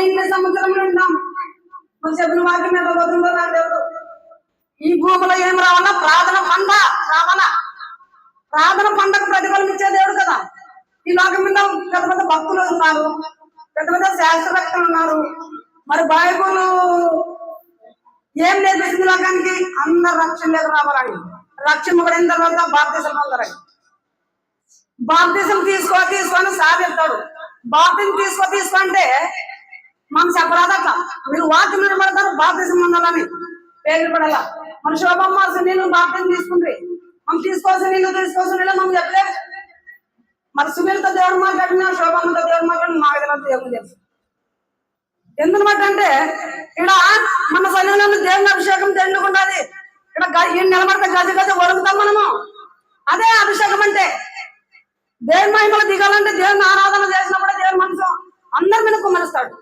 ఇన్ని సంవత్సరంలో ఉన్నాం. నువ్వు చెప్పిన వాక్యం మీద పోతుందో నాకు తెలియదు. ఈ భూమిలో ఏం రావాలా? ప్రార్థన పండ రావాలా? ప్రార్థన పండగ ప్రతిఫలం ఇచ్చే దేవుడు కదా. ఈ లోకం మీద పెద్ద పెద్ద భక్తులు ఉన్నారు, పెద్ద పెద్ద శాస్త్రవేత్తలు ఉన్నారు. మరి బైబుల్ ఏం నేర్పిస్తుంది లోకానికి? అందరు రక్షణలోకి రావాలని. రక్షణ పడిన తర్వాత బాప్తిసం పొందరాయి. బాప్తిసం తీసుకొని సాధిస్తాడు. బాప్తిసం తీసుకుంటే మనం చెప్పరాదు అట్లా. మీరు వాక్యం నిలబడతారు, బాప్తిసం పొందాలని పేర్లు పడాల. మన శోభమ్మ సునీలు బాప్తిసం తీసుకుంటే మనం తీసుకోవాల్సిన నీళ్ళు మనం చెప్పలేదు. మరి సునీలతో దేవుడు మాట్లాడినా, శోభమ్మతో దేవుడు మాట్లాడిన మాకు తెలియదు, దేవుడు తెలుసు. ఎందుకంటే అంటే ఇక్కడ మన శరీరంలో దేవుని అభిషేకం తెండుకుంటుంది. ఇక్కడ ఈ నిలబడితే గజ వణుకుతాం మనము. అదే అభిషేకం అంటే. దేవుని మహిమలు దిగాలంటే దేవుని ఆరాధన చేసినప్పుడే దేవుని మనసు అందరి మీద కుమ్మరిస్తాడు.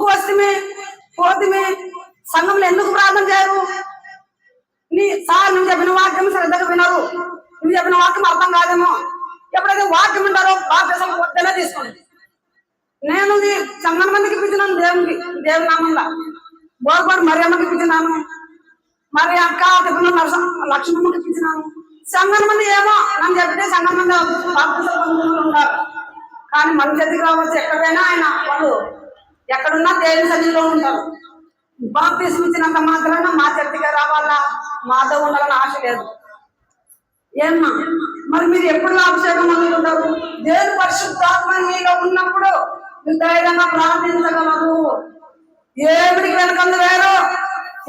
వస్తమే పోతమే సంఘంలో ఎందుకు ప్రార్థన చేయరు? నువ్వు చెప్పిన వాక్యం శ్రద్ధగా వినరు, నువ్వు చెప్పిన వాక్యం అర్థం కాదేమో. ఎప్పుడైతే వాక్యం వింటారో బాప్తిసం పొద్దునే తీసుకోండి. నేను చాలా మందికి ఇప్పించినాను దేవుని నామంలో. బోర్పాటు మరియమ్మకి ఇప్పించినాను, మరి అక్క తిప్పున లక్ష్మమ్మకి ఇప్పించినాను. సంఘం మంది ఏమో నన్ను చెప్తే సంఘం మంది ఉన్నారు. కానీ మన చేతికి రావచ్చు ఎక్కడైనా ఆయన వాళ్ళు ఎక్కడున్నా దేవుని సన్నిధిలో ఉంటారు. బాప్తిసం ఇచ్చినంత మాత్రాన మా చర్చిగా రావాలా, మాతో ఉండాలని ఆశ లేదు. ఏమ్మా మరి మీరు ఎప్పుడు అభిషేకం అందుకుంటారు? దేవుని పరిశుద్ధాత్మ మీలో ఉన్నప్పుడు మీరు ధైర్యంగా ప్రార్థించగలరు. ఏమిడికి వెనకందు వేరు,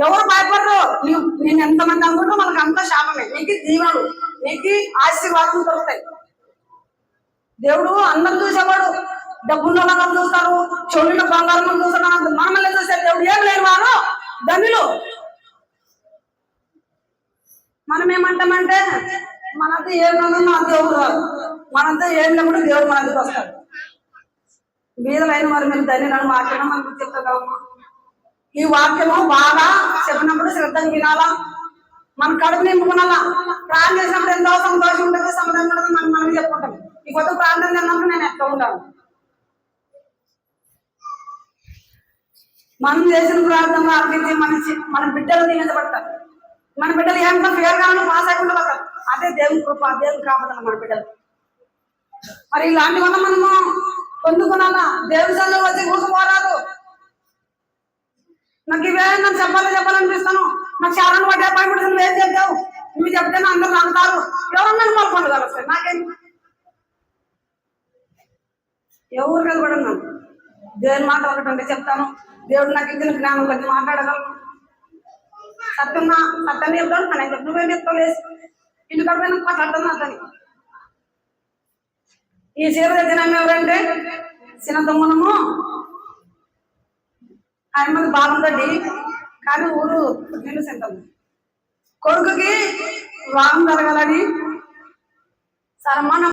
ఎవరు భయపడరు. నేను ఎంతమంది అనుకుంటూ మనకు అంత శాపమే. నీకు జీవనం, నీకు ఆశీర్వాదం దొరుకుతాయి. దేవుడు అందరం చూసేవాడు. డబ్బున్న వాళ్ళని చూస్తారు, చెవుల బంగారం చూస్తారు. మనల్ని చూసే దేవుడు ఏం లేని వారు ధనులు. మనం ఏమంటామంటే మనతో ఏం లేదో మన దేవుడు రాదు, మనతో ఏం లేకుండా దేవుడు మన దగ్గరికి వస్తాడు. వీధులైన మరి మేము ధన్యులను వాక్యం మనకు చెప్తాము. ఈ వాక్యము బాగా చెప్పినప్పుడు శ్రద్ధగా వినాలా, మన కడుపు నింపుకునాలా. ప్రార్థన చేసినప్పుడు ఎంతో సంతోషం ఉంటుంది, సమాధానం ఉంటుంది. మనం చెప్పుకుంటాం. ఈ కొత్త ప్రార్థన చేసినప్పుడు నేను ఎట్లా ఉంటాను. మనం చేసిన ప్రార్థన అర్పించి మన బిడ్డలు దీవించబడతారు. మన బిడ్డలు ఏమంటా ఫేర్ కావాలో పాస్ అయ్యకుండా పడతారు. అదే దేవుని కృప, దేవుని కాపాడాలి మన బిడ్డలు. మరి ఇలాంటి వల్ల మనము పొందుకున్నాలా. దేవుని సన్నిధిలో వచ్చి కూర్చోరాదు. నాకు ఇవే నాకు చెప్పాలనిపిస్తాను. నాకు చాలా పడ్డా భయపడి నువ్వు ఏం చెప్తావు, నువ్వు చెప్తేనే అందరూ నమ్ముతారు. ఎవరన్నా మాకు పొందగలరు వస్తాయి. నాకేం ఎవరు కలబడన్నాను. దేవుని మాట ఒకటంటే చెప్తాను. దేవుడు నాకు ఇచ్చిన జ్ఞానం కొద్ది మాట్లాడగలను. సత్యాన్ని చెప్తాను. నేను నువ్వేం చెప్తావు లేదు ఇంటి కడిపోయినా మాట్లాడుతున్నా అతని. ఈ చీర తెచ్చినాము ఎవరంటే చిన్న దొంగనము ఆయన మంది బాగుందండి. కానీ ఊరు నిన్ను సెంతం కొడుకుకి వారం జరగాలని సరమానం